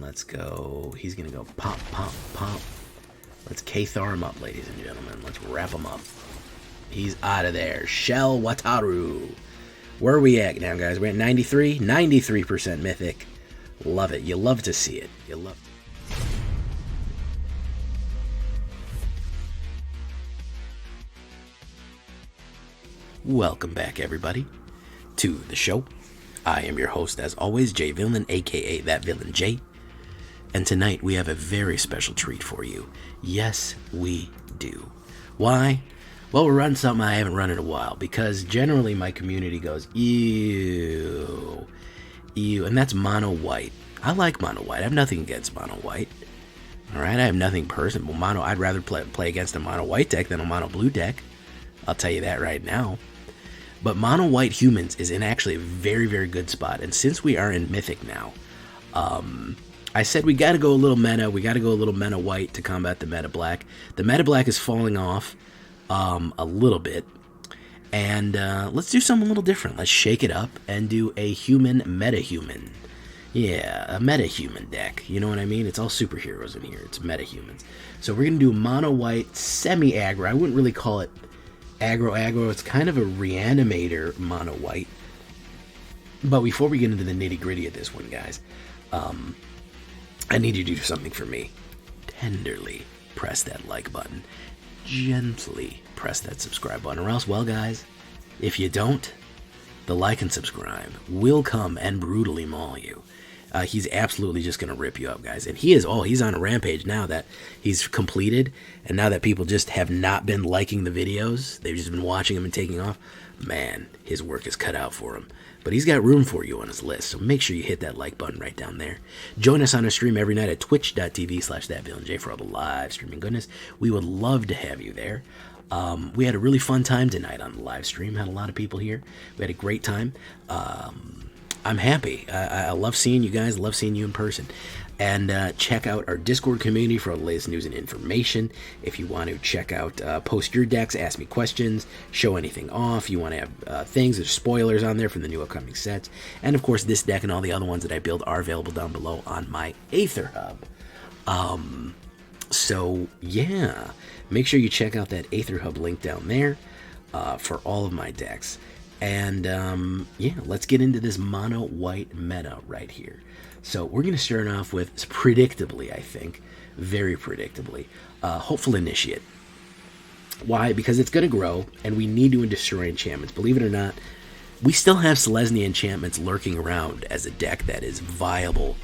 Let's go. He's going to go pop, pop, pop. Let's Cathar him up, ladies and gentlemen. Let's wrap him up. He's out of there. Shell Wataru. Where are we at now, guys? We're at 93? 93% Mythic. Love it. You love to see it. You love it. Welcome back, everybody, to the show. I am your host, as always, Jay Villain, a.k.a. That Villain J. And tonight, we have a very special treat for you. Yes, we do. Why? Well, we're running something I haven't run in a while, because generally my community goes, ew, ew, and that's mono white. I like mono white. I have nothing against mono white. Alright, I have nothing personal. Mono, I'd rather play against a mono white deck than a mono blue deck. I'll tell you that right now. But mono white humans is in actually a very, very good spot. And since we are in Mythic now, I said we got to go a little meta. We got to go a little meta white to combat the meta black. The meta black is falling off a little bit. And let's do something a little different. Let's shake it up and do a human meta-human. Yeah, a meta-human deck. You know what I mean? It's all superheroes in here. It's meta-humans. So we're going to do mono white semi-aggro. I wouldn't really call it aggro. It's kind of a Reanimator mono white. But before we get into the nitty-gritty of this one, guys, I need you to do something for me. Tenderly press that like button. Gently press that subscribe button. Or else, well, guys, if you don't, the like and subscribe will come and brutally maul you. He's absolutely just going to rip you up, guys. And he's on a rampage now that he's completed. And now that people just have not been liking the videos, they've just been watching him and taking off. Man, his work is cut out for him. But he's got room for you on his list, so make sure you hit that like button right down there. Join us on our stream every night at twitch.tv/thatvillainej for all the live streaming goodness. We would love to have you there. We had a really fun time tonight on the live stream. Had a lot of people here. We had a great time. I'm happy. I love seeing you guys. Love seeing you in person. And check out our Discord community for all the latest news and information. If you want to check out, post your decks, ask me questions, show anything off. You want to have things, there's spoilers on there from the new upcoming sets. And of course, this deck and all the other ones that I build are available down below on my AetherHub. So yeah, make sure you check out that AetherHub link down there for all of my decks. And yeah, let's get into this mono white meta right here. So we're going to start off with, predictably, I think, very predictably, Hopeful Initiate. Why? Because it's going to grow, and we need to destroy enchantments. Believe it or not, we still have Selesnya enchantments lurking around as a deck that is viable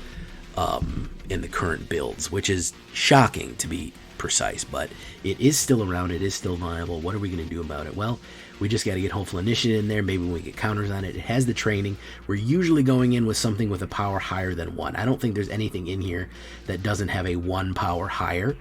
in the current builds, which is shocking to be precise, but it is still around, it is still viable. What are we going to do about it? Well, we just got to get Hopeful Initiate in there. Maybe when we get counters on it. It has the training. We're usually going in with something with a power higher than 1. I don't think there's anything in here that doesn't have a 1 power higher.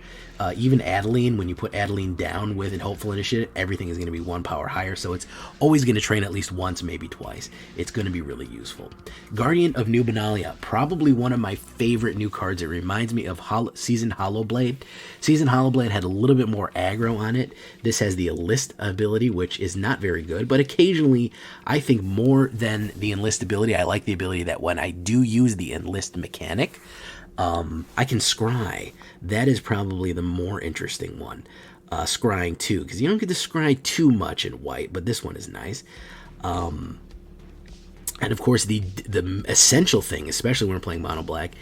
Even Adeline, when you put Adeline down with a Hopeful Initiate, everything is going to be 1 power higher. So it's always going to train at least once, maybe twice. It's going to be really useful. Guardian of New Benalia, probably one of my favorite new cards. It reminds me of Seasoned Hollowblade. Seasoned Hollowblade had a little bit more aggro on it. This has the Enlist ability, which is not very good, but occasionally I think more than the Enlist ability, I like the ability that when I do use the Enlist mechanic, I can scry. That is probably the more interesting one. Scrying too, because you don't get to scry too much in white, but this one is nice. And of course, the essential thing, especially when we're playing mono black,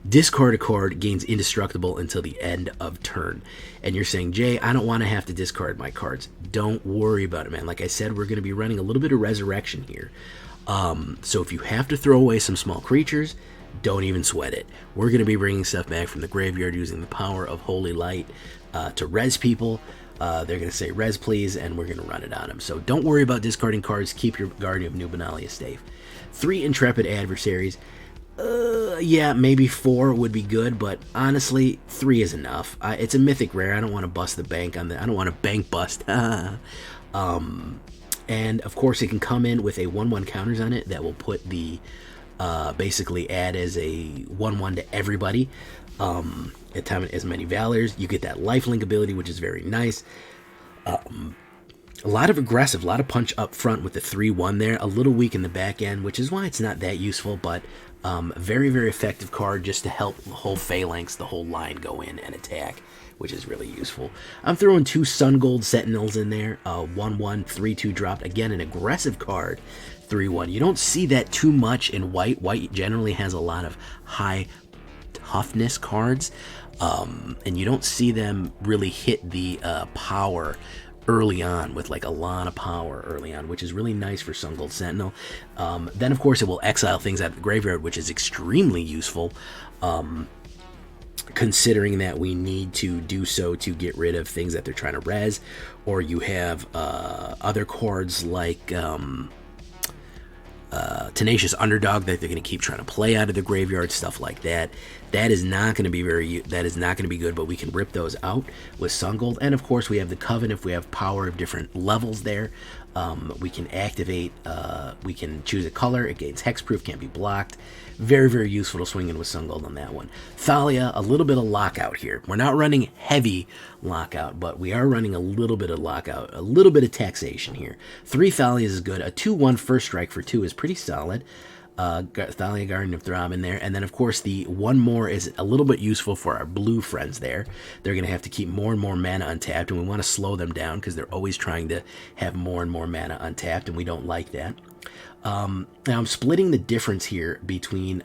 discard a card, gains indestructible until the end of turn. And you're saying, Jay, I don't want to have to discard my cards. Don't worry about it, man. Like I said, we're going to be running a little bit of resurrection here. So if you have to throw away some small creatures, don't even sweat it. We're going to be bringing stuff back from the graveyard using the power of Holy Light to res people. They're going to say res please, and we're going to run it on them. So don't worry about discarding cards. Keep your Guardian of New Benalia safe. 3 Intrepid Adversaries. Yeah, maybe 4 would be good, but honestly, 3 is enough. It's a mythic rare. I don't want to bust the bank on that. I don't want to bank bust. And of course, it can come in with a 1/1 counters on it that will put the basically add as a 1/1 to everybody. At time as many valors, you get that lifelink ability, which is very nice. A lot of aggressive, a lot of punch up front with the 3/1 there. A little weak in the back end, which is why it's not that useful, but Very, very effective card just to help the whole phalanx, the whole line go in and attack, which is really useful. I'm throwing 2 Sungold Sentinels in there. 1/1, 3/2 dropped. Again, an aggressive card. 3/1. You don't see that too much in white. White generally has a lot of high toughness cards, and you don't see them really hit the power early on with like a lot of power early on, which is really nice for Sungold Sentinel. Then of course it will exile things out of the graveyard, which is extremely useful, considering that we need to do so to get rid of things that they're trying to res, or you have other cards like Tenacious Underdog that they're going to keep trying to play out of the graveyard, stuff like that. That is not going to be good, but we can rip those out with Sungold. And of course we have the Coven. If we have power of different levels there, we can activate, we can choose a color. It gains hexproof, can't be blocked. Very, very useful to swing in with Sungold on that one. Thalia, a little bit of lockout here. We're not running heavy lockout, but we are running a little bit of lockout, a little bit of taxation here. 3 Thalias is good. A 2/1 first strike for 2 is pretty solid. Thalia, Guardian of Thraben there. And then, of course, the 1 more is a little bit useful for our blue friends there. They're going to have to keep more and more mana untapped, and we want to slow them down because they're always trying to have more and more mana untapped, and we don't like that. Now, I'm splitting the difference here between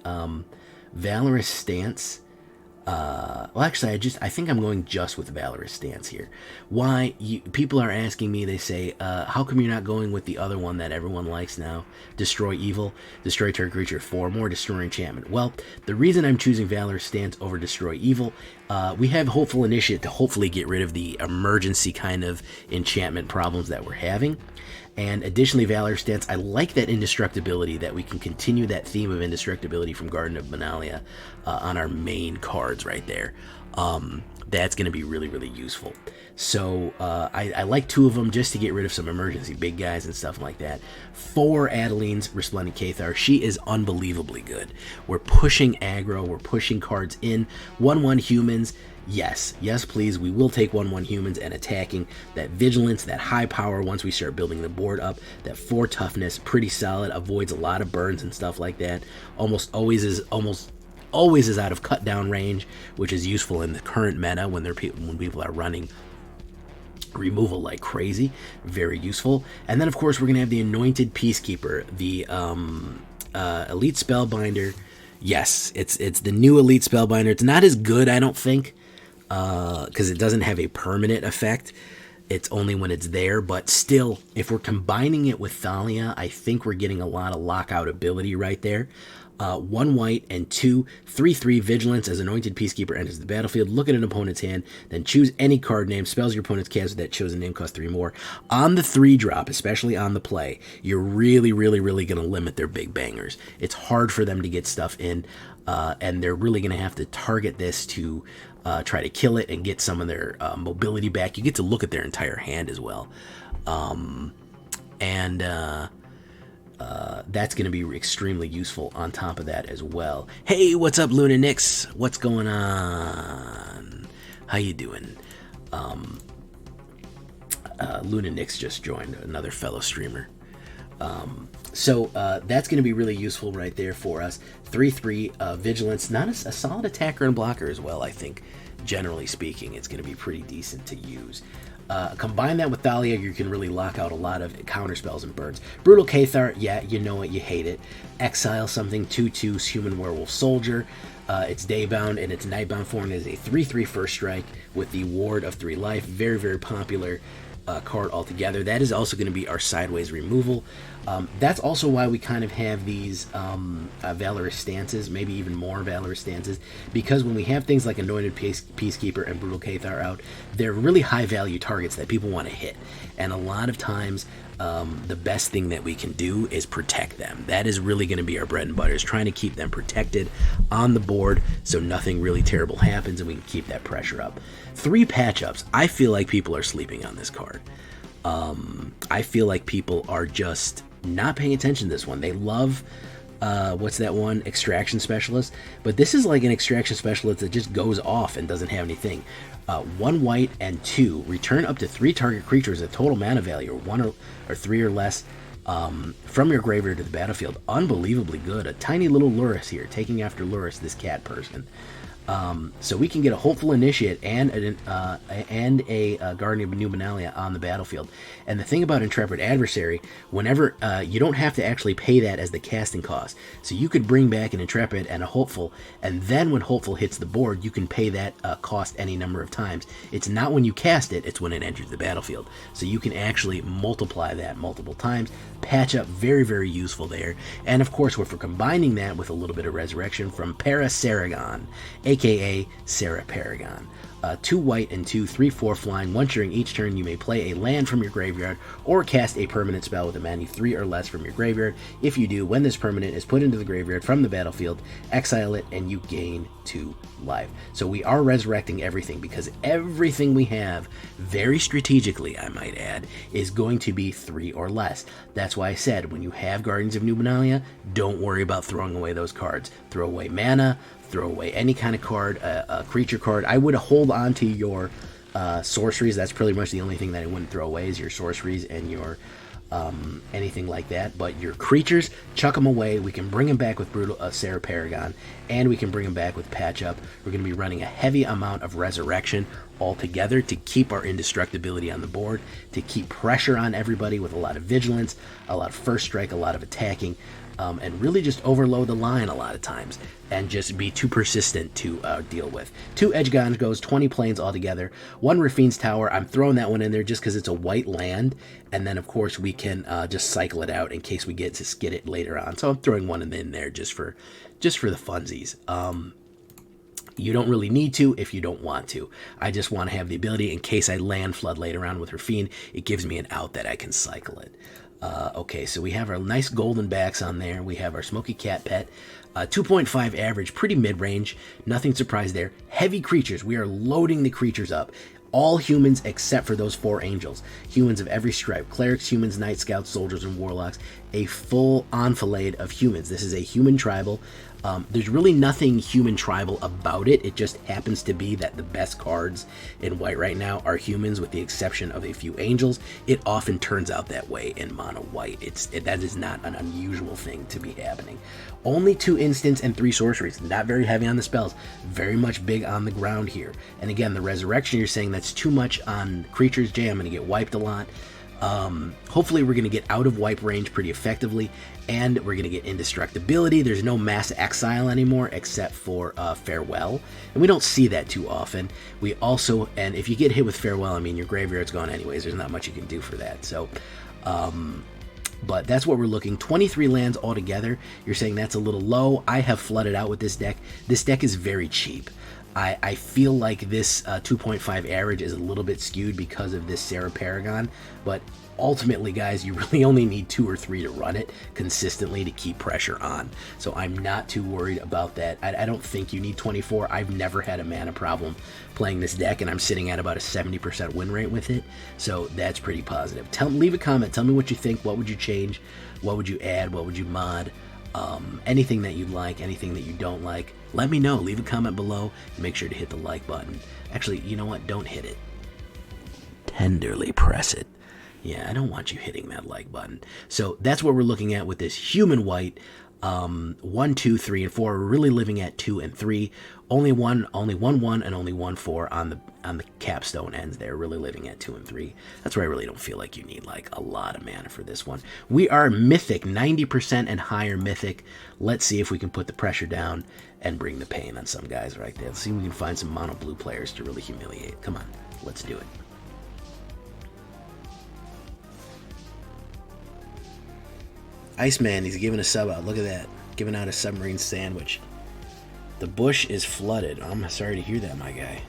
Valorous Stance. Well, actually, I think I'm going just with Valorous Stance here. Why? People are asking me, they say, how come you're not going with the other one that everyone likes now? Destroy Evil, destroy target creature for more, destroy enchantment. Well, the reason I'm choosing Valorous Stance over Destroy Evil, we have Hopeful Initiate to hopefully get rid of the emergency kind of enchantment problems that we're having. And additionally, Valorous Stance, I like that indestructibility, that we can continue that theme of indestructibility from Guardian of Benalia on our main cards right there. That's going to be really, really useful. So I like 2 of them just to get rid of some emergency big guys and stuff like that. 4 Adeline's Resplendent Cathar. She is unbelievably good. We're pushing aggro. We're pushing cards in. 1/1 humans. Yes, please, we will take 1/1 humans and attacking. That vigilance, that high power once we start building the board up. That 4 toughness, pretty solid, avoids a lot of burns and stuff like that. Almost always is out of cut down range, which is useful in the current meta when people are running removal like crazy. Very useful. And then of course we're gonna have the Anointed Peacekeeper, the Elite Spellbinder. Yes, it's the new Elite Spellbinder. It's not as good, I don't think, because it doesn't have a permanent effect. It's only when it's there, but still, if we're combining it with Thalia, I think we're getting a lot of lockout ability right there. 1 white and 2 3/3 vigilance. As Anointed Peacekeeper enters the battlefield, look at an opponent's hand, then choose any card name. Spells your opponent's cast that chosen name cost 3 more. On the 3 drop, especially on the play, you're really, really, really going to limit their big bangers. It's hard for them to get stuff in, and they're really going to have to target this to try to kill it and get some of their mobility back. You get to look at their entire hand as well, that's going to be extremely useful on top of that as well. Hey, what's up, Luna Nix? What's going on? How you doing? Luna Nix just joined, another fellow streamer. So that's going to be really useful right there for us. 3/3 vigilance, not a solid attacker and blocker as well. I think, generally speaking, it's going to be pretty decent to use. Combine that with Thalia, you can really lock out a lot of counter spells and burns. Brutal Cathar, yeah, you know it, you hate it. Exile something, 2/2 Human Werewolf Soldier. It's daybound and it's nightbound form. It is a 3/3 first strike with the ward of 3 life. Very, very popular card altogether. That is also going to be our sideways removal. That's also why we kind of have these Valorous Stances, maybe even more Valorous Stances, because when we have things like Anointed Peacekeeper and Brutal Cathar out, they're really high value targets that people want to hit, and a lot of times the best thing that we can do is protect them. That is really going to be our bread and butter, is trying to keep them protected on the board so nothing really terrible happens and we can keep that pressure up. 3 patch-ups. I feel like people are sleeping on this card. I feel like people are just not paying attention to this one. They love, what's that one? Extraction Specialist. But this is like an Extraction Specialist that just goes off and doesn't have anything. 1 white and 2. Return up to 3 target creatures at total mana value, or 1 or 3 or less. from your graveyard to the battlefield. Unbelievably good. A tiny little Lurrus here, taking after Lurrus, this cat person. So we can get a Hopeful Initiate and a Guardian of New Benalia on the battlefield. And the thing about Intrepid Adversary, whenever you don't have to actually pay that as the casting cost. So you could bring back an Intrepid and a Hopeful, and then when Hopeful hits the board, you can pay that cost any number of times. It's not when you cast it, it's when it enters the battlefield. So you can actually multiply that multiple times. Patch up, very, very useful there. And of course, if we're combining that with a little bit of Resurrection from Paragon, aka Serra Paragon. 2 white and 2 3/4 flying. Once during each turn, you may play a land from your graveyard or cast a permanent spell with a mana 3 or less from your graveyard. If you do, when this permanent is put into the graveyard from the battlefield, exile it and you gain 2 life. So we are resurrecting everything because everything we have, very strategically I might add, is going to be 3 or less. That's why I said when you have Guardians of New Benalia, don't worry about throwing away those cards. Throw away mana, throw away any kind of card, a creature card. I would hold on to your sorceries. That's pretty much the only thing that I wouldn't throw away is your sorceries and your anything like that. But your creatures, chuck them away. We can bring them back with Brutal Serra Paragon, and we can bring them back with Patch Up. We're going to be running a heavy amount of Resurrection altogether to keep our indestructibility on the board, to keep pressure on everybody with a lot of vigilance, a lot of first strike, a lot of attacking. And really just overload the line a lot of times and just be too persistent to deal with. 2 Eiganjos, 20 planes altogether, 1 Raffine's Tower. I'm throwing that one in there just because it's a white land, and then of course we can just cycle it out in case we get to skid it later on. So I'm throwing one in there just for the funsies. You don't really need to if you don't want to. I just want to have the ability in case I land flood later on with Raffine. It gives me an out that I can cycle it. Okay, so we have our nice golden backs on there. We have our Smoky Cat Pet. 2.5 average, pretty mid-range. Nothing surprised there. Heavy creatures. We are loading the creatures up. All humans except for those 4 angels. Humans of every stripe. Clerics, humans, Night Scouts, soldiers, and warlocks. A full enfilade of humans. This is a human tribal. There's really nothing human tribal about it. It just happens to be that the best cards in white right now are humans with the exception of a few angels. It often turns out that way in mono white. That is not an unusual thing to be happening. Only 2 instants and 3 sorceries. Not very heavy on the spells. Very much big on the ground here. And again, the resurrection, you're saying that's too much on creatures. Jay, I'm going to get wiped a lot. Hopefully we're going to get out of wipe range pretty effectively, and we're going to get indestructibility. There's no mass exile anymore except for farewell, and we don't see that too often. We also, and if you get hit with farewell, I mean your graveyard's gone anyways. There's not much you can do for that. So but that's what we're looking. 23 lands altogether. You're saying that's a little low. I have flooded out with this deck. This deck is very cheap. I feel like this 2.5 average is a little bit skewed because of this Serra Paragon, but ultimately, guys, you really only need 2 or 3 to run it consistently to keep pressure on. So I'm not too worried about that. I don't think you need 24. I've never had a mana problem playing this deck, and I'm sitting at about a 70% win rate with it. So that's pretty positive. Leave a comment. Tell me what you think. What would you change? What would you add? What would you mod? Anything that you like, anything that you don't like, let me know. Leave a comment below and make sure to hit the like button. Actually, you know what? Don't hit it. Tenderly press it. Yeah, I don't want you hitting that like button. So that's what we're looking at with this human white. 1, 2, 3, and 4. We're really living at 2 and 3. Only one 1, and only 1 4 on the capstone ends there. Really living at 2 and 3. That's where I really don't feel like you need like a lot of mana for this one. We are mythic, 90% and higher mythic. Let's see if we can put the pressure down and bring the pain on some guys right there. Let's see if we can find some mono blue players to really humiliate. Come on, let's do it. Iceman, he's giving a sub out. Look at that. Giving out a submarine sandwich. The bush is flooded. I'm sorry to hear that, my guy.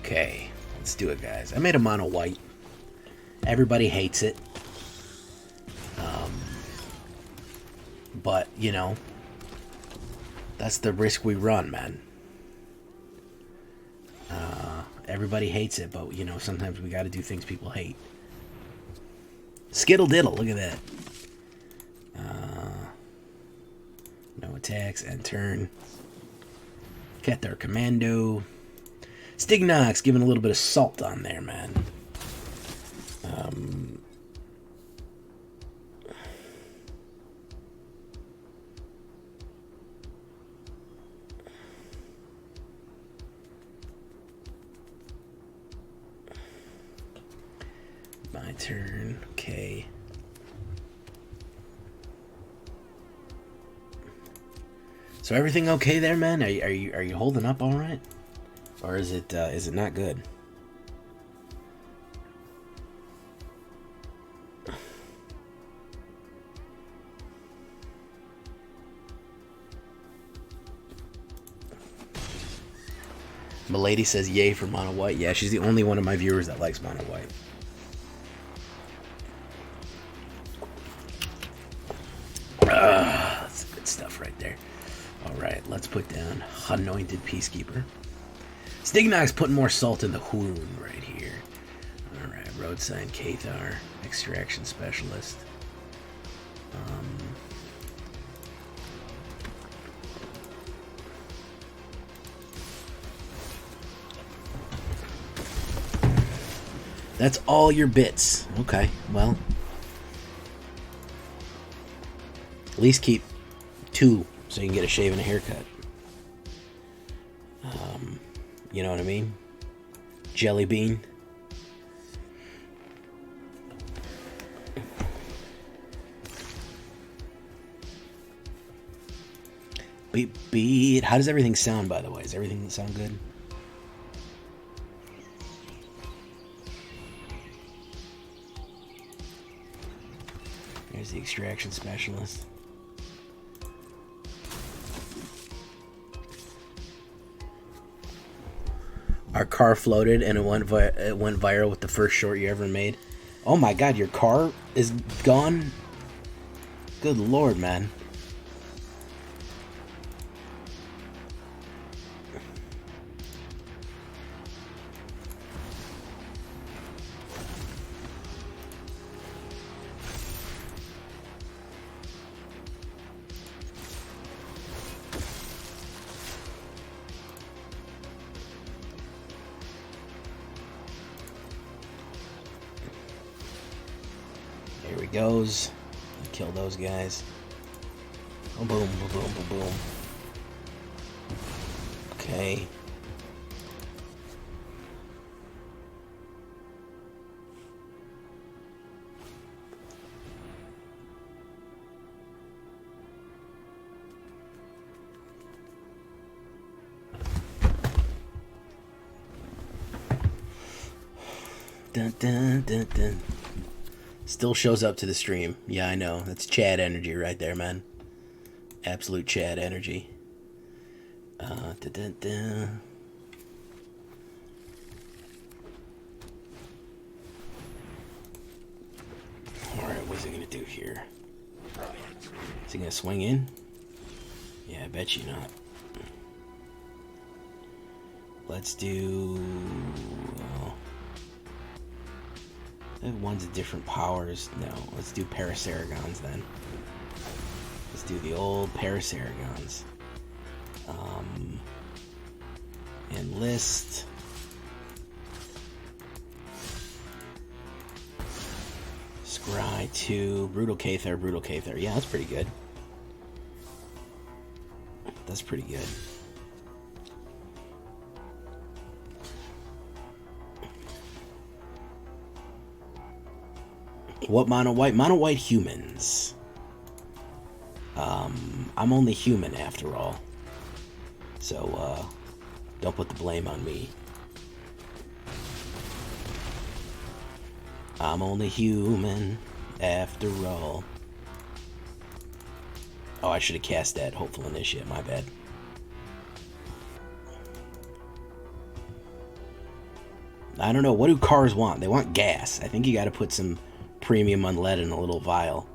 Okay. Let's do it, guys. I made a mono white. Everybody hates it. But, you know, that's the risk we run, man. Everybody hates it, but, you know, sometimes we gotta do things people hate. Skittle diddle, look at that. No attacks, end turn. Cathar Commando. Stignox, giving a little bit of salt on there, man. My turn, okay. So everything okay there, man? Are you holding up all right, or is it not good? Milady says yay for mono white. Yeah, she's the only one of my viewers that likes mono white. That's good stuff right there. Alright, let's put down Anointed Peacekeeper. Stignox putting more salt in the wound right here. Alright, Roadside Cathar, Extraction Specialist. That's all your bits. Okay, well. At least keep 2 so you can get a shave and a haircut. You know what I mean? Jelly bean. Beat. How does everything sound, by the way? Does everything sound good? There's the Extraction Specialist. Our car floated and it went viral with the first short you ever made. Oh my god, your car is gone? Good lord, man. Here he goes. Kill those guys. Oh, boom, boom, boom, boom, boom. Okay. Dun, dun, dun, dun. Still shows up to the stream. Yeah, I know. That's Chad energy right there, man. Absolute Chad energy. Dun, dun, dun. Alright, what's he gonna do here? Is he gonna swing in? Yeah, I bet you not. Let's do... one's of different powers. No, let's do Parasaragons then. Let's do the old Parasaragons. Enlist. Scry 2. Brutal Cathar, Brutal Cathar. Yeah, that's pretty good. That's pretty good. What mono white? Mono white humans. I'm only human after all. So, don't put the blame on me. I'm only human after all. Oh, I should have cast that Hopeful Initiate, my bad. I don't know, what do cars want? They want gas. I think you gotta put some premium unlead in a little vial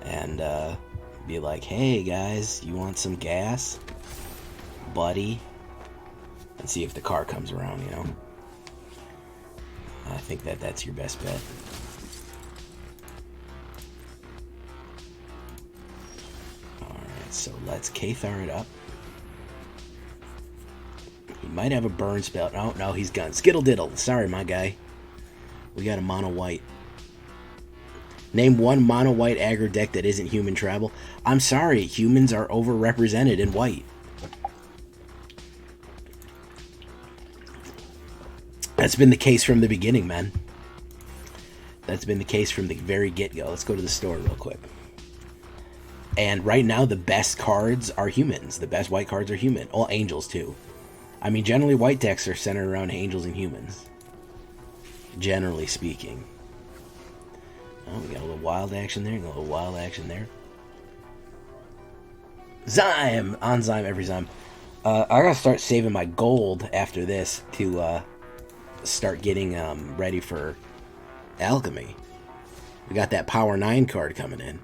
and be like, hey guys, you want some gas, buddy? And see if the car comes around, you know. I think that's your best bet. Alright, so let's Cathar it up. He might have a burn spell. Oh, no, he's gone. Skittle diddle. Sorry, my guy. We got a mono white. Name one mono white aggro deck that isn't human travel. I'm sorry, humans are overrepresented in white. That's been the case from the beginning, man. That's been the case from the very get-go. Let's go to the store real quick. And right now, the best cards are humans. The best white cards are human. All angels, too. I mean, generally, white decks are centered around angels and humans. Generally speaking. Oh, we got a little wild action there. A little wild action there. Zyme! On Zyme, every Zyme. I gotta start saving my gold after this to start getting ready for Alchemy. We got that Power 9 card coming in.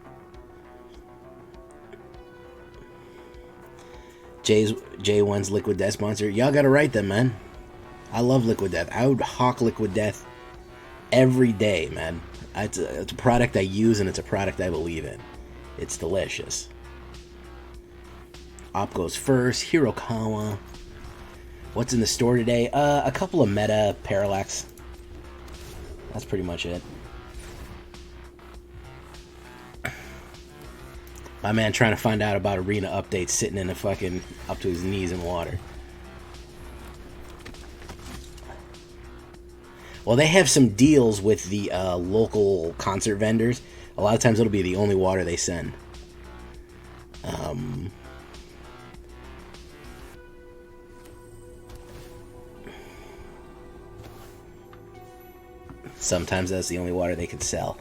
J1's Liquid Death sponsor. Y'all gotta write them, man. I love Liquid Death. I would hawk Liquid Death every day, man. It's a product I use, and it's a product I believe in. It's delicious. Op goes first. Hirokawa. What's in the store today? A couple of meta Parallax. That's pretty much it. My man trying to find out about arena updates, sitting in a fucking up to his knees in water. Well, they have some deals with the local concert vendors. A lot of times it'll be the only water they send. Sometimes that's the only water they can sell.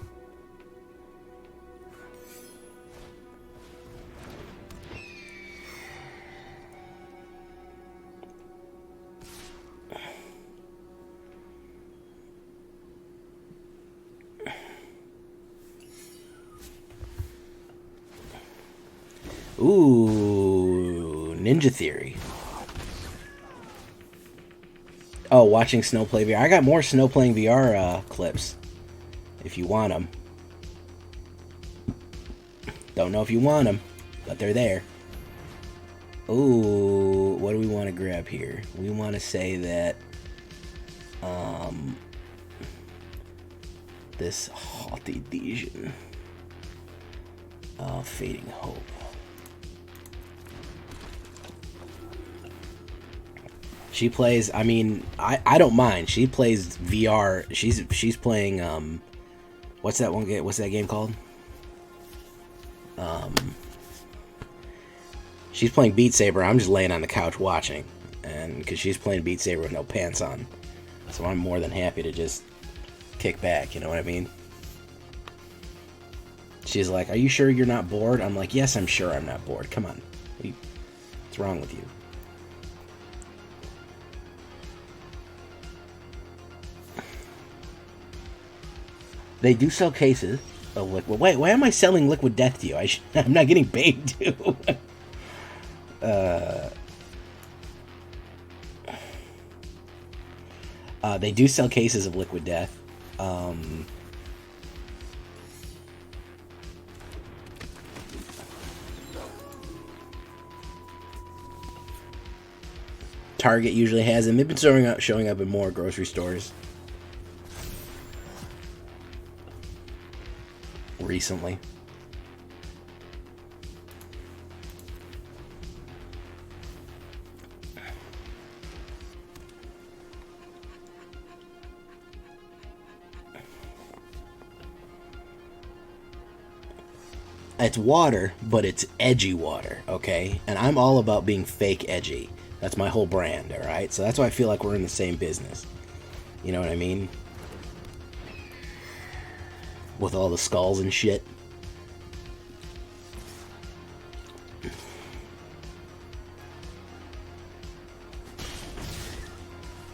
Ooh, Ninja Theory. Oh, watching Snowplay VR. I got more Snowplaying VR clips, if you want them. Don't know if you want them, but they're there. Ooh, what do we want to grab here? We want to say that this haughty Dijon. Fading Hope. She plays, I mean, I don't mind. She plays VR. She's playing what's that one game? What's that game called? She's playing Beat Saber. I'm just laying on the couch watching, and because she's playing Beat Saber with no pants on, so I'm more than happy to just kick back. You know what I mean? She's like, "Are you sure you're not bored?" I'm like, "Yes, I'm sure I'm not bored. Come on, what's wrong with you?" They do sell cases of liquid. Wait, why am I selling Liquid Death to you? I'm not getting paid to. They do sell cases of Liquid Death. Target usually has them. They've been showing up in more grocery stores recently. It's water, but it's edgy water, okay? And I'm all about being fake edgy. That's my whole brand, alright? So that's why I feel like we're in the same business. You know what I mean? With all the skulls and shit.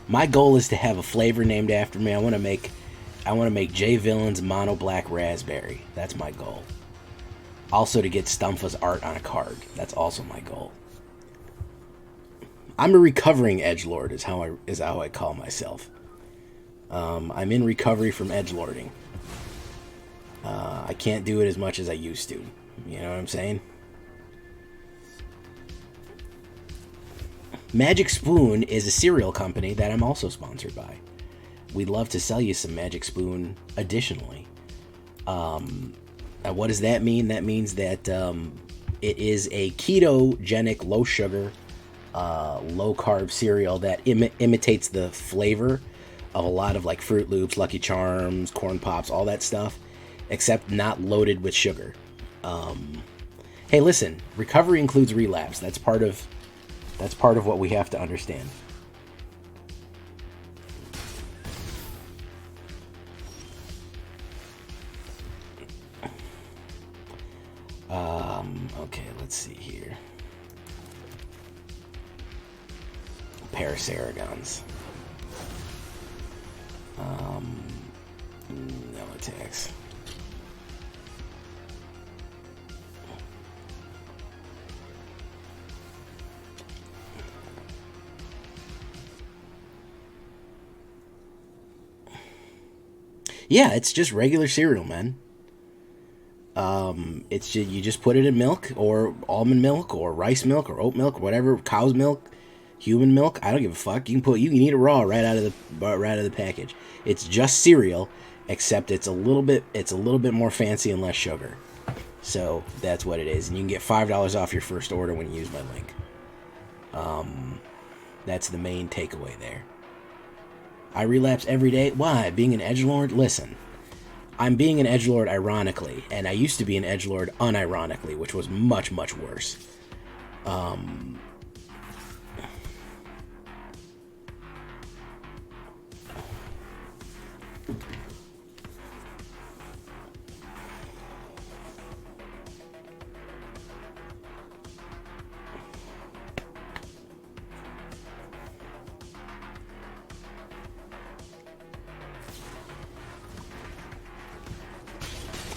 My goal is to have a flavor named after me. I want to make J Villain's Mono Black Raspberry. That's my goal. Also to get STUMFA's art on a card. That's also my goal. I'm a recovering edgelord is how I call myself. I'm in recovery from edgelording. I can't do it as much as I used to. You know what I'm saying? Magic Spoon is a cereal company that I'm also sponsored by. We'd love to sell you some Magic Spoon additionally. What does that mean? That means that it is a ketogenic, low-sugar, low-carb cereal that imitates the flavor of a lot of like Fruit Loops, Lucky Charms, Corn Pops, all that stuff, except not loaded with sugar. Hey, listen, recovery includes relapse. That's part of what we have to understand. Okay, let's see here. A pair of Saragons. No attacks. Yeah, it's just regular cereal, man. It's just, you just put it in milk or almond milk or rice milk or oat milk or whatever, cow's milk, human milk. I don't give a fuck. You can eat it raw right out of the package. It's just cereal, except it's a little bit more fancy and less sugar. So that's what it is, and you can get $5 off your first order when you use my link. That's the main takeaway there. I relapse every day. Why? Being an edgelord? Listen. I'm being an edgelord ironically, and I used to be an edgelord unironically, which was much, much worse.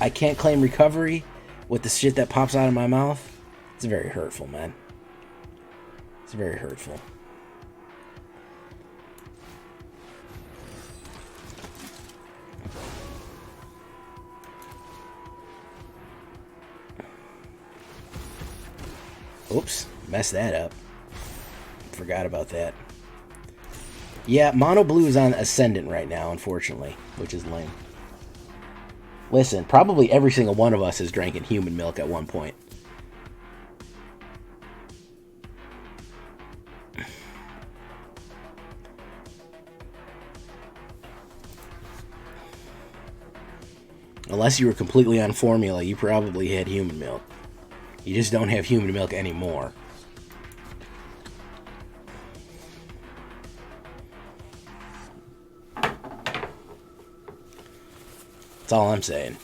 I can't claim recovery with the shit that pops out of my mouth. It's very hurtful, man. It's very hurtful. Oops, messed that up. Forgot about that. Yeah, Mono Blue is on Ascendant right now, unfortunately, which is lame. Listen, probably every single one of us has drank in human milk at one point. Unless you were completely on formula, you probably had human milk. You just don't have human milk anymore. That's all I'm saying.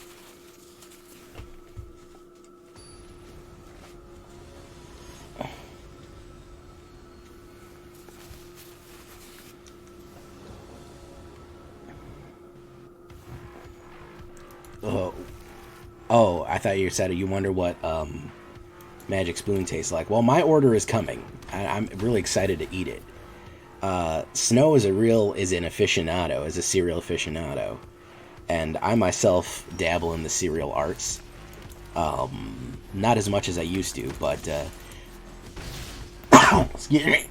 Oh, I thought you said you wonder what Magic Spoon tastes like. Well, my order is coming. I'm really excited to eat it. Snow is an aficionado, is a cereal aficionado. And I myself dabble in the cereal arts. Not as much as I used to, but excuse me.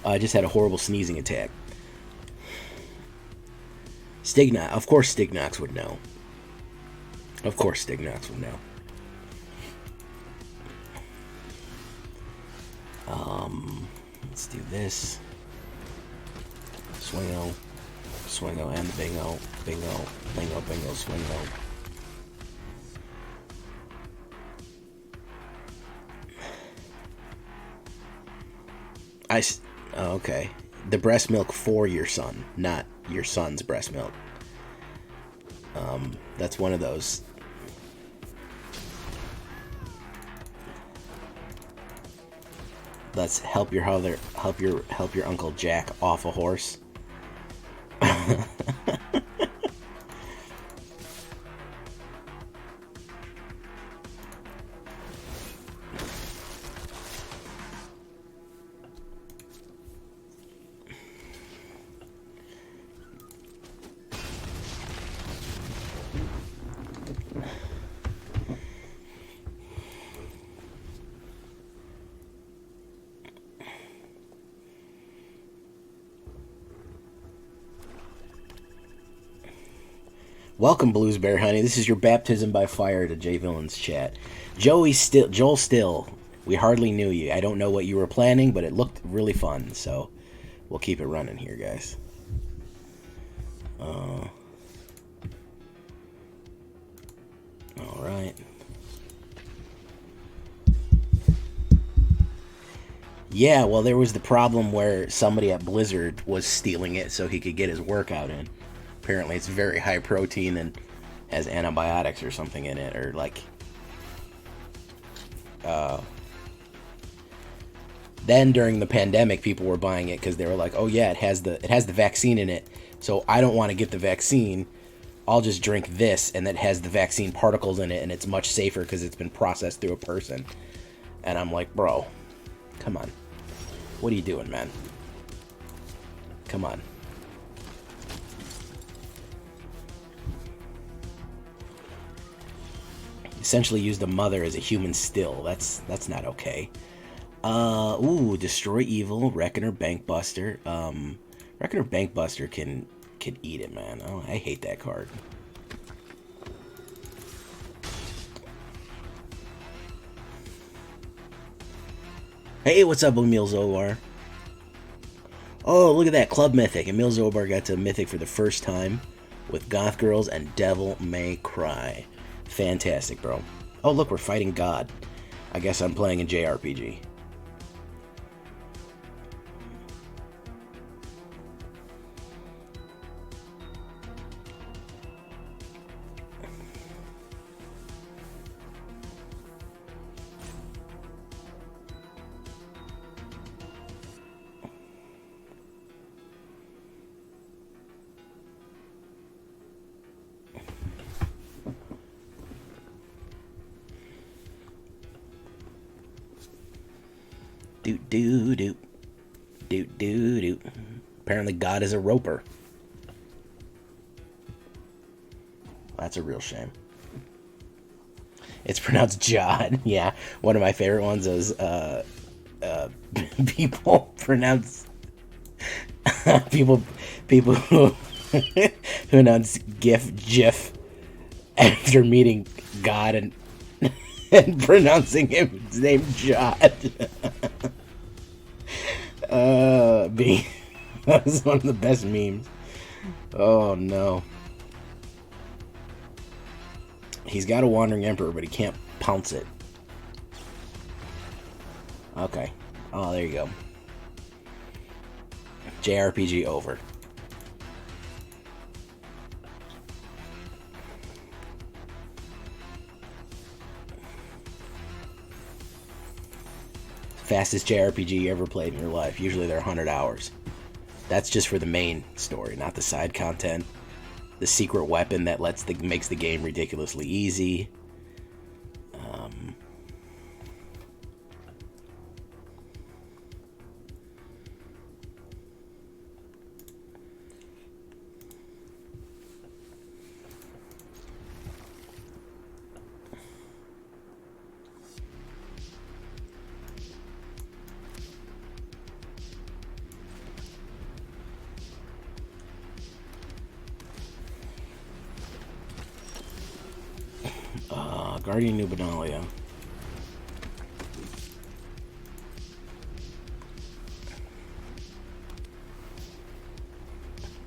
I just had a horrible sneezing attack. Of course Stignox would know. Of course Stignox would know. Let's do this. Swingo, and the bingo, swingo. Okay. The breast milk for your son, not your son's breast milk. That's one of those. Let's help your Uncle Jack off a horse. Welcome, Blues Bear Honey. This is your baptism by fire to J Villain's chat. Joel Still. We hardly knew you. I don't know what you were planning, but it looked really fun, so we'll keep it running here, guys. Alright. Yeah, well, there was the problem where somebody at Blizzard was stealing it so he could get his workout in. Apparently it's very high protein and has antibiotics or something in it, or like... Then during the pandemic, people were buying it because they were like, "Oh yeah, it has the vaccine in it, so I don't want to get the vaccine. I'll just drink this, and that has the vaccine particles in it, and it's much safer because it's been processed through a person." And I'm like, bro, come on, what are you doing, man? Come on. Essentially used a mother as a human still. That's not okay. Ooh, Destroy Evil, Reckoner, Bankbuster. Reckoner, Bankbuster can eat it, man. Oh, I hate that card. Hey, what's up, Emil Zobar? Oh, look at that, Club Mythic. Emil Zobar got to Mythic for the first time with Goth Girls and Devil May Cry. Fantastic, bro. Oh, look, we're fighting God. I guess I'm playing a JRPG. Doot. Apparently God is a roper. That's a real shame. It's pronounced Jod. Yeah, one of my favorite ones is people pronounce people who pronounce GIF after meeting God and pronouncing his name Jod. That's one of the best memes. Oh no. He's got a Wandering Emperor, but he can't pounce it. Okay. Oh, there you go. JRPG over. Fastest JRPG you ever played in your life. Usually they're 100 hours. That's just for the main story, not the side content. The secret weapon that makes the game ridiculously easy. Guardian of New Benalia.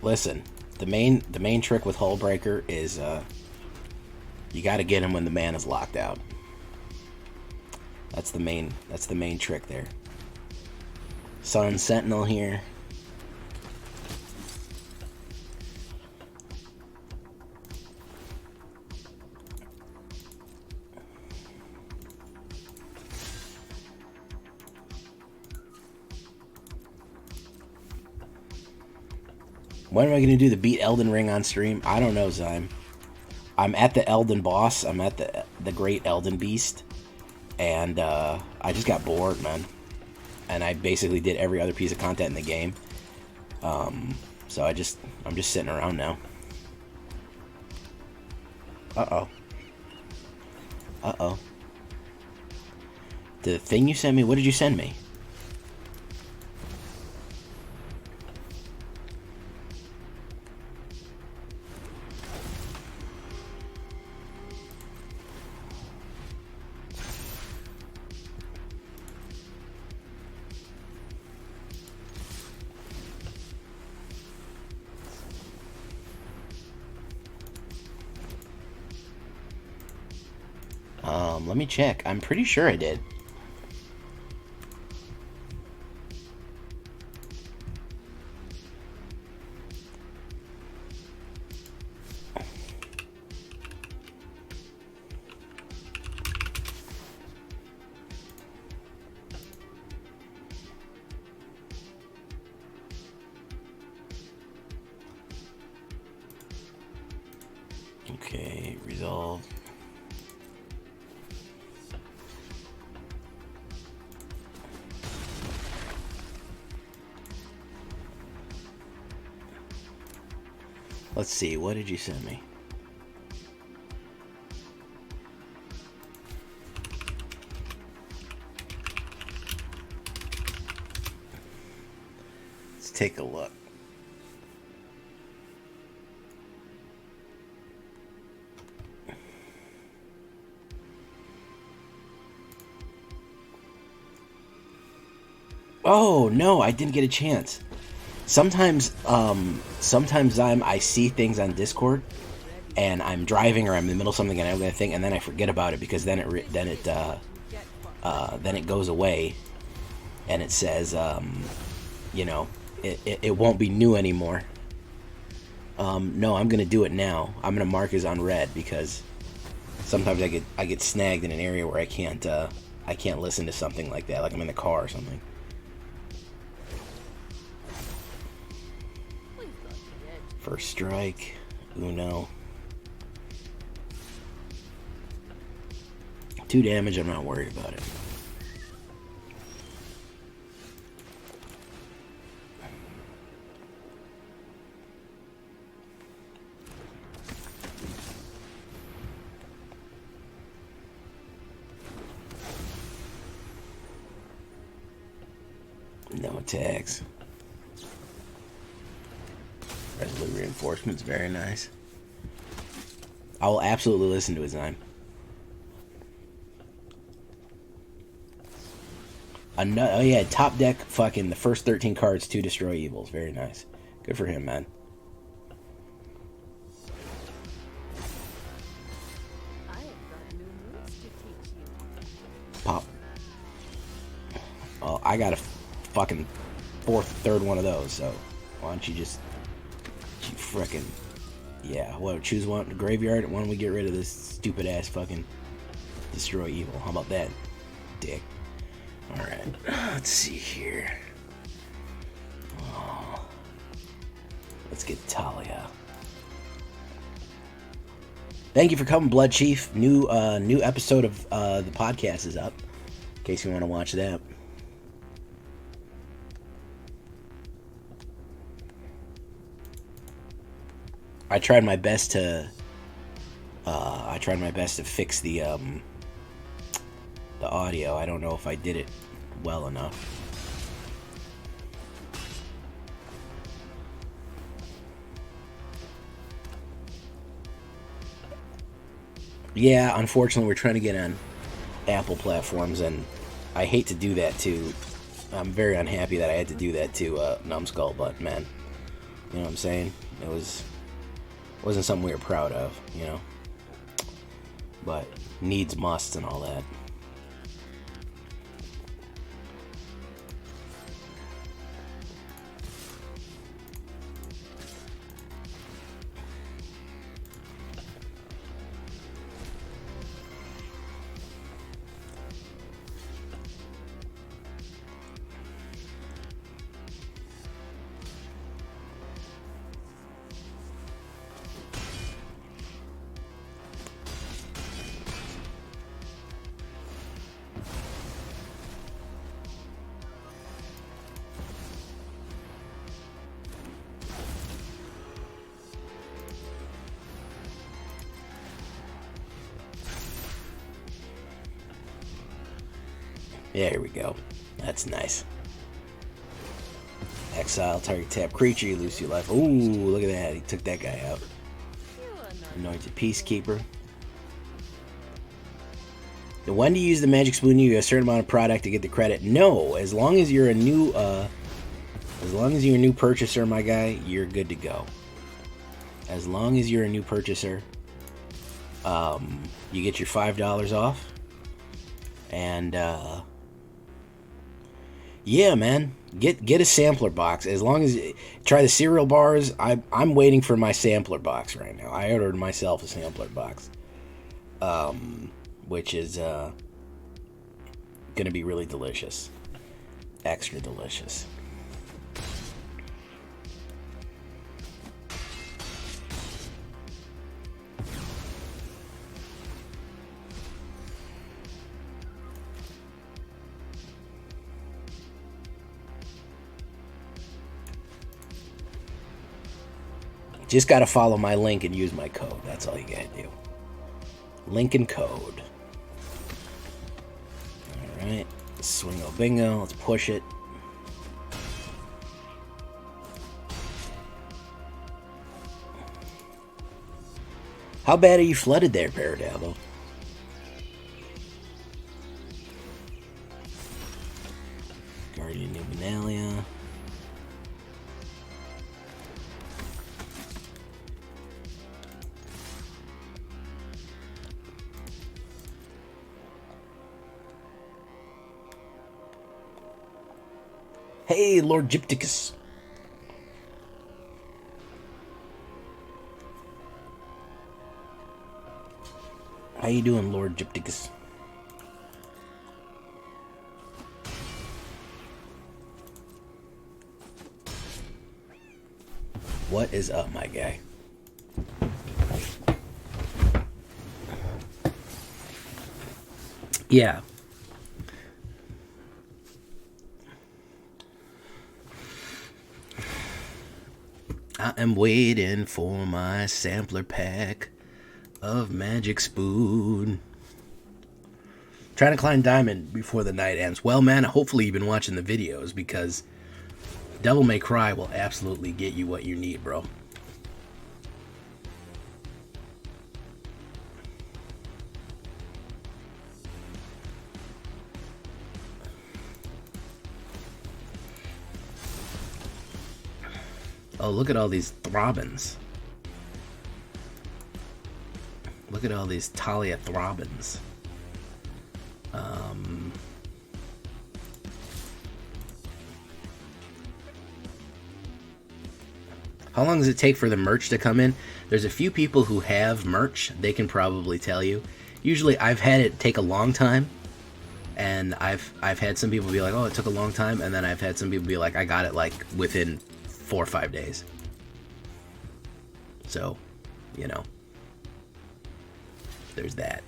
Listen, the main trick with Hullbreaker is you got to get him when the man is locked out. That's the main trick there. Sun Sentinel here. When am I going to do the beat Elden Ring on stream? I don't know, Zyme. I'm at the Elden boss. I'm at the Great Elden Beast. And I just got bored, man. And I basically did every other piece of content in the game. So I'm just sitting around now. Uh-oh. Uh-oh. The thing you sent me? What did you send me? Let me check. I'm pretty sure I did. Okay, resolve. Let's see, what did you send me? Let's take a look. Oh, no, I didn't get a chance. Sometimes I see things on Discord, and I'm driving or I'm in the middle of something and I'm gonna think, and then I forget about it because then it goes away, and it says, you know, it won't be new anymore. No, I'm gonna do it now. I'm gonna mark as unread because sometimes I get snagged in an area where I can't listen to something like that, like I'm in the car or something. First strike, Uno. 2 damage, I'm not worried about it. No attacks. Resolute reinforcements, very nice. I will absolutely listen to his name. Oh yeah, top deck, fucking the first 13 cards to destroy evils. Very nice. Good for him, man. Pop. Oh, I got a fucking third one of those, so why don't you just... You frickin'... Yeah, what, choose one, graveyard, why don't we get rid of this stupid ass fucking destroy evil? How about that, dick? Alright, let's see here. Oh, let's get Thalia. Thank you for coming, Blood Chief. New episode of the podcast is up, in case you want to watch that. I tried my best to fix the audio. I don't know if I did it well enough. Yeah, unfortunately, we're trying to get on Apple platforms, and I hate to do that to... I'm very unhappy that I had to do that to Numbskull, but man, you know what I'm saying? It wasn't something we were proud of, you know? But needs must and all that. Yeah, here we go. That's nice. Exile, target tap creature, you lose 2 life. Ooh, look at that. He took that guy out. Anointed Peacekeeper. Now, when do you use the magic spoon? You get a certain amount of product to get the credit. No, as long as you're a new purchaser, my guy, you're good to go. As long as you're a new purchaser, You get your $5 off. And yeah, man, get a sampler box. As long as try the cereal bars. I'm waiting for my sampler box right now. I ordered myself a sampler box, which is gonna be really delicious, extra delicious. Just got to follow my link and use my code. That's all you got to do. Link and code. All right. Swingo bingo. Let's push it. How bad are you flooded there, Paradabo? Guardian of New Benalia. Hey, Lord Gypticus. How you doing, Lord Gypticus? What is up, my guy? Yeah. I am waiting for my sampler pack of Magic Spoon. Trying to climb Diamond before the night ends. Well, man, hopefully you've been watching the videos, because Devil May Cry will absolutely get you what you need, bro. Oh, look at all these Thrabens. Look at all these Thalia Thrabens. How long does it take for the merch to come in? There's a few people who have merch. They can probably tell you. Usually I've had it take a long time. And I've had some people be like, oh, it took a long time. And then I've had some people be like, I got it like within 4 or 5 days. So, you know, there's that.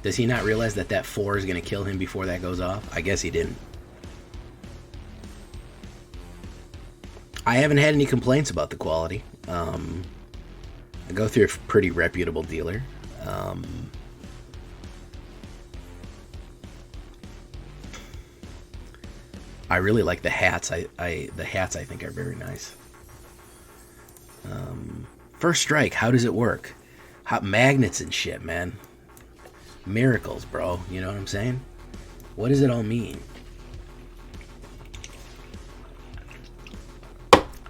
Does he not realize that that 4 is going to kill him before that goes off? I guess he didn't. I haven't had any complaints about the quality. I go through a pretty reputable dealer. I really like the hats. The hats I think are very nice. First Strike, how does it work? Hot magnets and shit, man. Miracles, bro. You know what I'm saying? What does it all mean?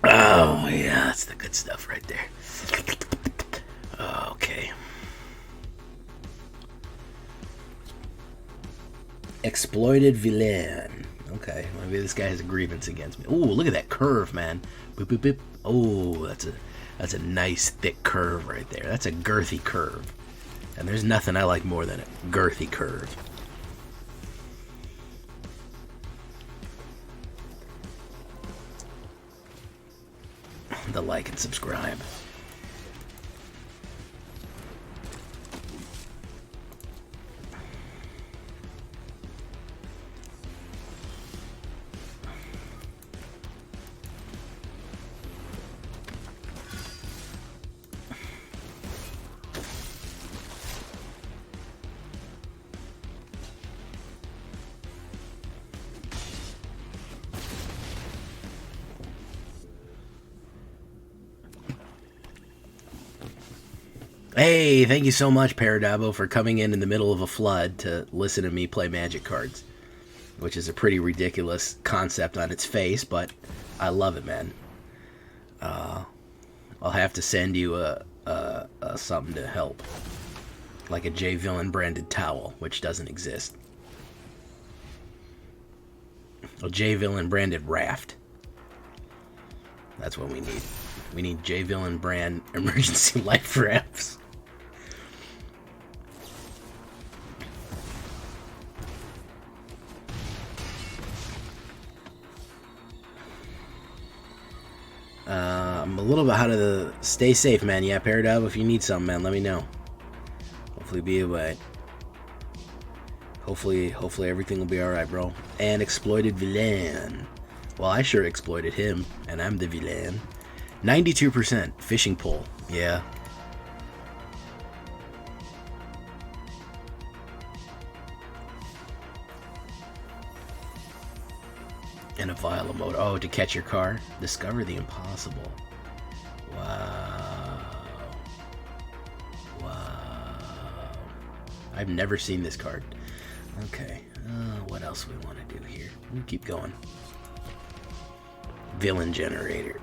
Oh, yeah, that's the good stuff right there. Okay. Exploited villain. Okay, maybe this guy has a grievance against me. Ooh, look at that curve, man. Boop, boop, boop. Oh, that's a nice thick curve right there. That's a girthy curve. And there's nothing I like more than a girthy curve. The like and subscribe. Hey, thank you so much, Paradabo, for coming in the middle of a flood to listen to me play Magic cards, which is a pretty ridiculous concept on its face, but I love it, man. I'll have to send you a something to help, like a J Villain branded towel, which doesn't exist. A J Villain branded raft. That's what we need. We need J Villain brand emergency life rafts. I'm a little bit out of the... Stay safe, man. Yeah, Paradab, if you need something, man, let me know. Hopefully be alright. Hopefully everything will be alright, bro. And exploited villain. Well, I sure exploited him, and I'm the villain. 92% fishing pole. Yeah. And a vial of mode. Oh, to catch your car? Discover the impossible. Wow. Wow. I've never seen this card. Okay. What else we want to do here? We'll keep going. Villain generator.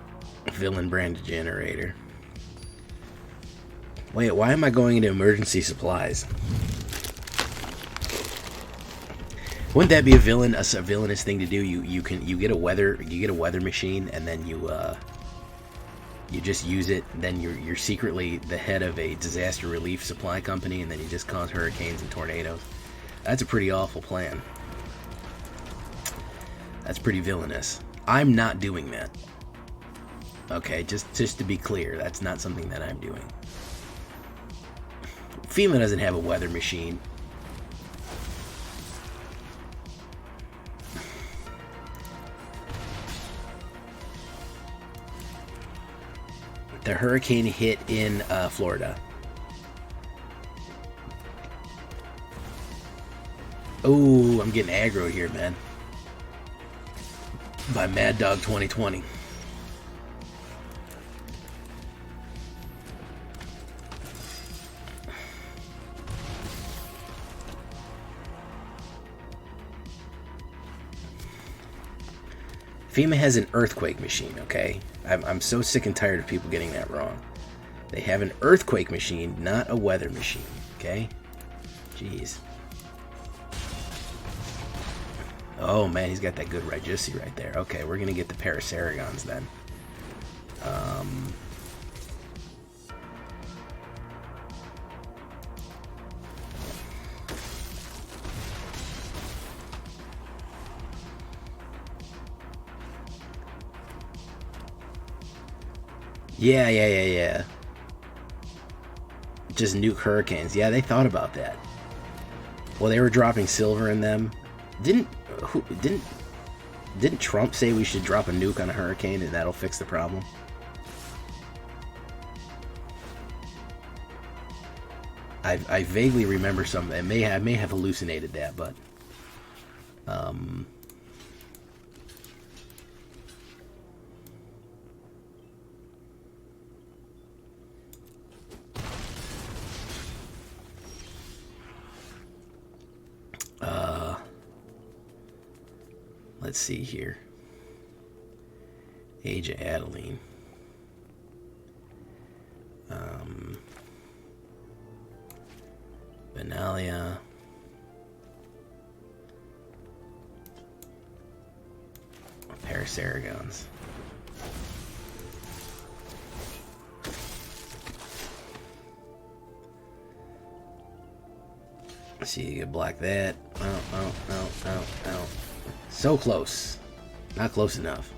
Villain branded generator. Wait, why am I going into emergency supplies? Wouldn't that be a villainous thing to do? You get a weather machine, and then you just use it. And then you're secretly the head of a disaster relief supply company, and then you just cause hurricanes and tornadoes. That's a pretty awful plan. That's pretty villainous. I'm not doing that. Okay, just to be clear, that's not something that I'm doing. FEMA doesn't have a weather machine. The hurricane hit in Florida. Oh, I'm getting aggro here, man. By Mad Dog 2020. FEMA has an earthquake machine, okay? I'm so sick and tired of people getting that wrong. They have an earthquake machine, not a weather machine, okay? Jeez. Oh man, he's got that good Regici right there. Okay, we're gonna get the Parasaragons then. Yeah. Just nuke hurricanes. Yeah, they thought about that. Well, they were dropping silver in them. Didn't Trump say we should drop a nuke on a hurricane and that'll fix the problem? I vaguely remember something. I may have hallucinated that, but let's see here. Age of Adeline. Benalia. Parasaragons. See, you can block that. Oh. So close. Not close enough.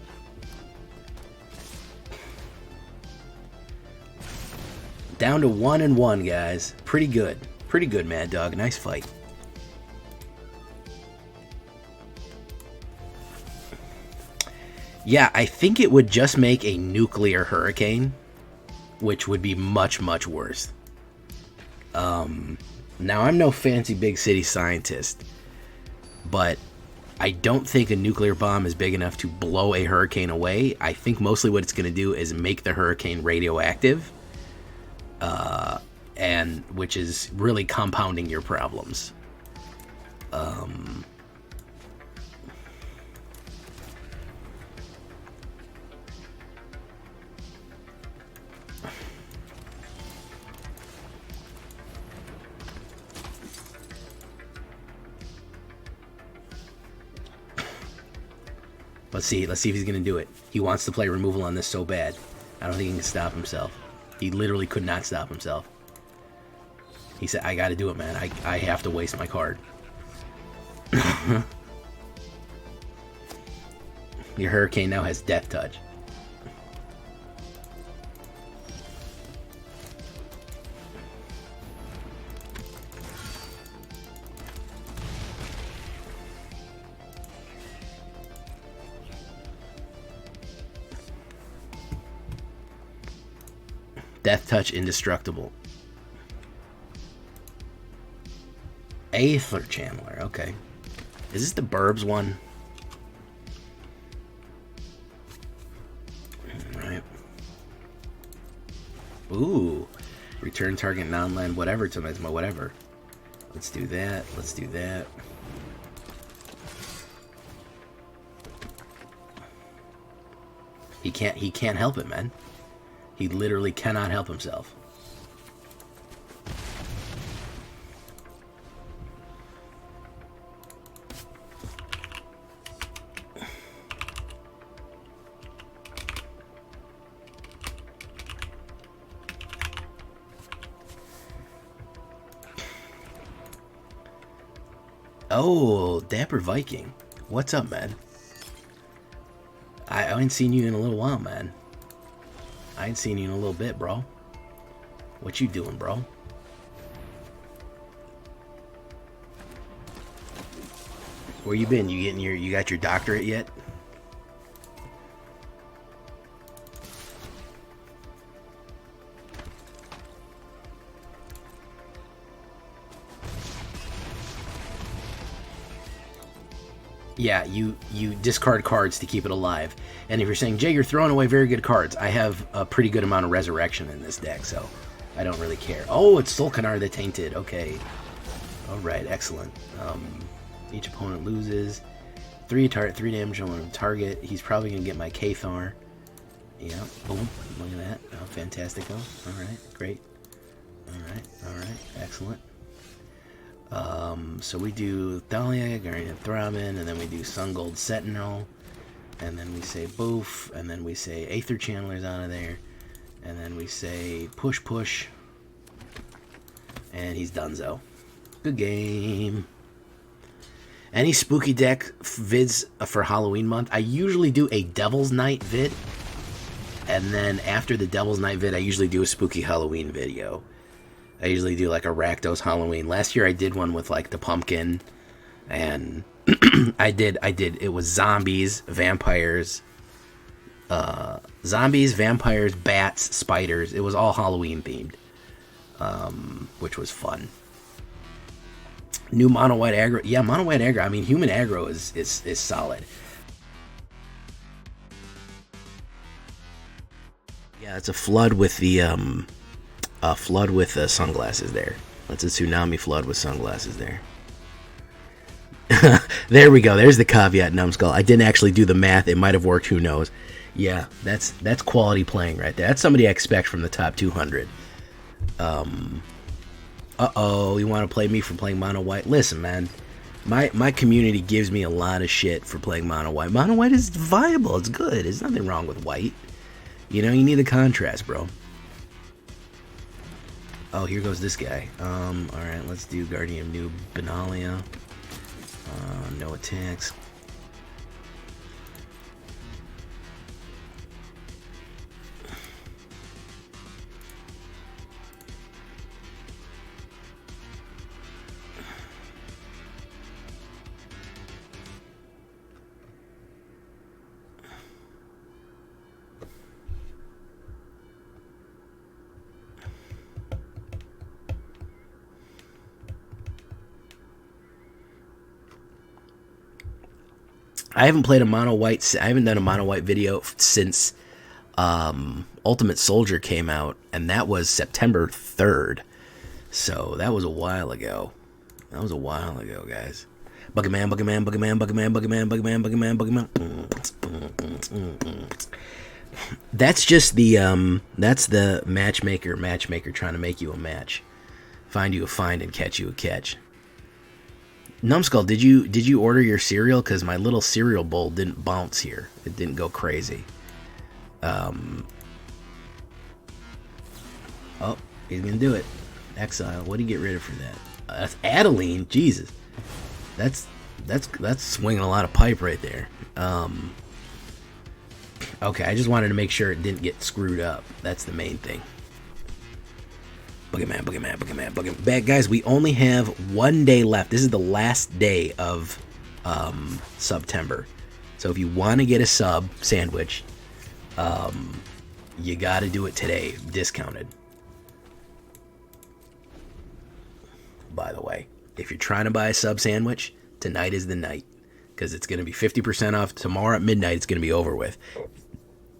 Down to 1-1, guys. Pretty good. Pretty good, Mad Dog. Nice fight. Yeah, I think it would just make a nuclear hurricane, which would be much, much worse. Now, I'm no fancy big city scientist, but I don't think a nuclear bomb is big enough to blow a hurricane away. I think mostly what it's going to do is make the hurricane radioactive, and which is really compounding your problems. Let's see if he's gonna do it. He wants to play removal on this so bad. I don't think he can stop himself. He literally could not stop himself. He said, I gotta do it, man. I have to waste my card. Your Hurricane now has Death Touch. Death Touch indestructible. Aether Channeler, okay. Is this the Burbs one? Alright. Ooh. Return target non-land whatever to my whatever. Let's do that. Let's do that. He can't help it, man. He literally cannot help himself. Oh, Dapper Viking. What's up, man? I ain't seen you in a little while, man. I ain't seen you in a little bit, bro. What you doing, bro? Where you been? You got your doctorate yet? Yeah, you discard cards to keep it alive. And if you're saying, Jay, you're throwing away very good cards, I have a pretty good amount of resurrection in this deck, so I don't really care. Oh, it's Solkanar the Tainted. Okay. Alright, excellent. Each opponent loses 3 damage on a target. He's probably going to get my Cathar. Yeah, boom. Look at that. Oh, fantastico. Alright, great. Alright, excellent. So we do Thalia, Guardian of Thraben, and then we do Sungold Sentinel, and then we say Boof, and then we say Aether Channelers out of there, and then we say Push, and he's donezo. Good game. Any spooky deck vids for Halloween month? I usually do a Devil's Night vid, and then after the Devil's Night vid, I usually do a spooky Halloween video. I usually do like a Rakdos Halloween. Last year I did one with like the pumpkin, and I did. It was zombies, vampires, bats, spiders. It was all Halloween themed, which was fun. New mono white aggro. Yeah, mono white aggro. I mean, human aggro is solid. Yeah, it's a flood with the flood with sunglasses there. That's a tsunami flood with sunglasses there. There we go. There's the caveat, Numbskull. I didn't actually do the math. It might have worked. Who knows? Yeah, that's quality playing right there. That's somebody I expect from the top 200. Uh-oh, you want to play me for playing mono white? Listen, man. My community gives me a lot of shit for playing mono white. Mono white is viable. It's good. There's nothing wrong with white. You know, you need the contrast, bro. Oh, here goes this guy. Alright, let's do Guardian of New Benalia. No attacks. I haven't played a mono white. I haven't done a mono white video since Ultimate Soldier came out, and that was September 3rd. So that was a while ago. That was a while ago, guys. Buggerman, Buggerman, Buggerman, Buggerman, Buggerman, Buggerman, Buggerman, Buggerman. That's just the that's the matchmaker trying to make you a match. Find you a find and catch you a catch. Numbskull, did you order your cereal? Because my little cereal bowl didn't bounce here. It didn't go crazy. Oh, he's gonna do it. Exile. What do you get rid of for that? That's Adeline. Jesus, that's swinging a lot of pipe right there. Okay, I just wanted to make sure it didn't get screwed up. That's the main thing. Boogeyman, Boogeyman, Boogeyman, Boogeyman. Bad guys, we only have 1 day left. This is the last day of September. So if you want to get a sub sandwich, you got to do it today, discounted. By the way, if you're trying to buy a sub sandwich, tonight is the night, because it's going to be 50% off. Tomorrow at midnight, it's going to be over with.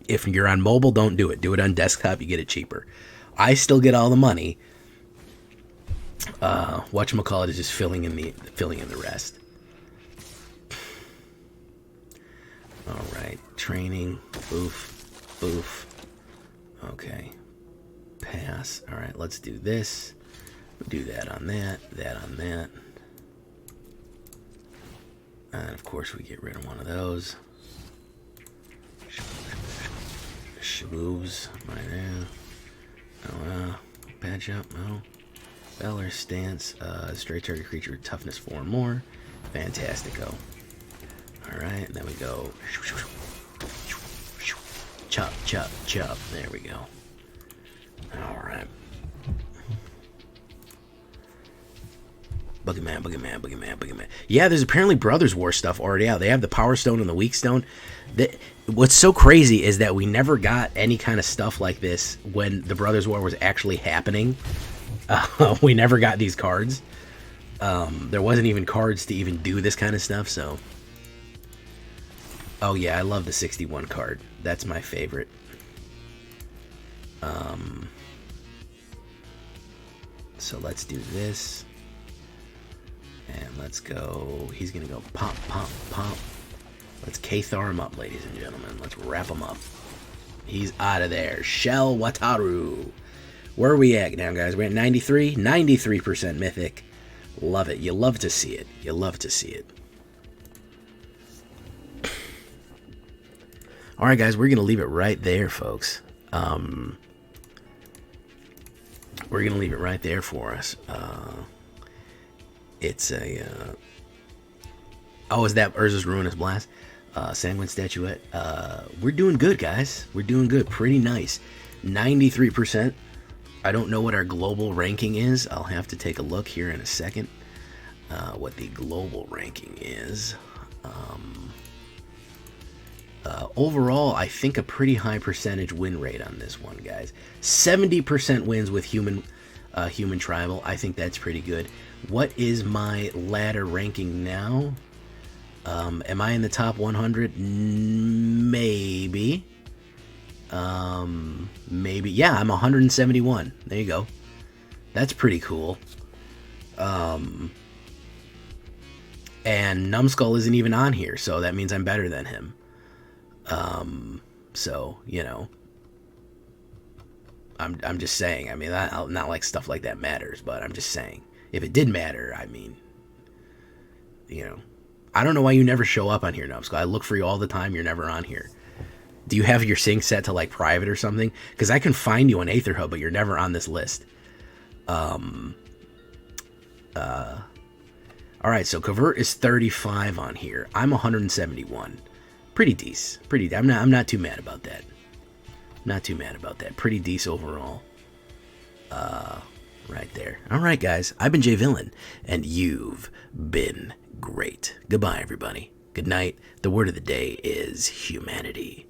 If you're on mobile, don't do it. Do it on desktop. You get it cheaper. I still get all the money. Whatchamacallit is just filling in the rest. All right, training. Boof, boof. Okay, pass. All right, let's do this. We'll do that on that. That on that. And of course, we get rid of one of those. Shaboobs right there. Oh, patch up, no. Valorous Stance, straight target creature, toughness 4 or more. Fantastico. Alright, and then we go. Chop, chop, chop. There we go. Alright. Boogeyman, Boogeyman, Boogeyman, Boogeyman. Yeah, there's apparently Brothers War stuff already out. They have the Power Stone and the Weak Stone. What's so crazy is that we never got any kind of stuff like this when the Brothers War was actually happening. We never got these cards. There wasn't even cards to even do this kind of stuff, so... Oh yeah, I love the 61 card. That's my favorite. So let's do this. And let's go... He's gonna go pop, pop, pop. Let's Cathar him up, ladies and gentlemen. Let's wrap him up. He's out of there. Shell Wataru. Where are we at now, guys? We're at 93? 93% Mythic. Love it. You love to see it. You love to see it. Alright, guys. We're going to leave it right there, folks. We're going to leave it right there for us. It's a... Oh, is that Urza's Ruinous Blast? Sanguine Statuette. We're doing good, guys. We're doing good. Pretty nice. 93%. I don't know what our global ranking is. I'll have to take a look here in a second. What the global ranking is. Overall, I think a pretty high percentage win rate on this one, guys. 70% wins with human tribal. I think that's pretty good. What is my ladder ranking now? Am I in the top 100? Maybe. Maybe. Yeah, I'm 171. There you go. That's pretty cool. And Numbskull isn't even on here, so that means I'm better than him. So, you know. I'm just saying. I mean, not like stuff like that matters, but I'm just saying. If it did matter, I mean, you know. I don't know why you never show up on here, Numbskull. I look for you all the time. You're never on here. Do you have your sync set to like private or something? Because I can find you on AetherHub, but you're never on this list. All right, so Covert is 35 on here. I'm 171. Pretty decent. I'm not too mad about that. Not too mad about that. Pretty decent overall. Right there. All right, guys. I've been Jay Villain, and you've been great. Goodbye, everybody. Good night. The word of the day is humanity.